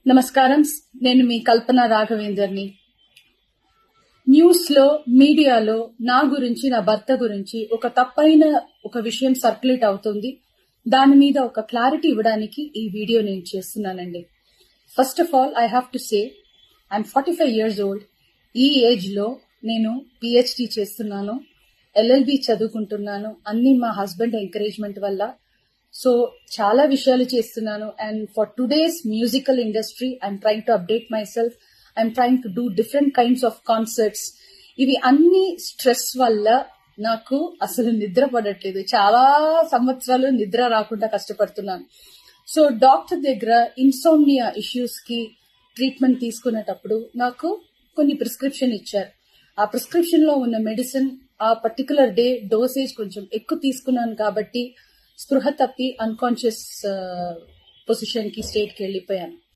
నమస్కారం. నేను మీ కల్పన రాఘవేందర్ని. న్యూస్ లో, మీడియాలో నా గురించి, నా భర్త గురించి ఒక తప్పైన ఒక విషయం సర్క్యులేట్ అవుతుంది. దాని మీద ఒక క్లారిటీ ఇవ్వడానికి ఈ వీడియో నేను చేస్తున్నానండి. First of all I have to say I'm 45 years old. ఈ ఏజ్ లో నేను పిహెచ్డి చేస్తున్నాను, ఎల్ఎల్బి చదువుకుంటున్నాను. అన్ని మా హస్బెండ్ ఎంకరేజ్మెంట్ వల్ల. సో చాలా విషయాలు చేస్తున్నాను. And for today's musical industry I'm trying to update my self. I'm trying to do different kinds of concerts. ఇవి అన్ని స్ట్రెస్ వల్ల నాకు అసలు నిద్ర పడట్లేదు. చాలా సంవత్సరాలు నిద్ర రాకుండా కష్టపడుతున్నాను. సో డాక్టర్ దగ్గర ఇన్సోమ్నియా ఇష్యూస్ కి ట్రీట్మెంట్ తీసుకునేటప్పుడు నాకు కొన్ని ప్రిస్క్రిప్షన్ ఇచ్చారు. ఆ ప్రిస్క్రిప్షన్ లో ఉన్న మెడిసిన్ ఆ పర్టికులర్ డే డోసేజ్ కొంచెం ఎక్కువ తీసుకున్నాను కాబట్టి స్పృహ తప్పి అన్కాన్షియస్ పొజిషన్ కి స్టేట్ కి వెళ్ళిపోయాను.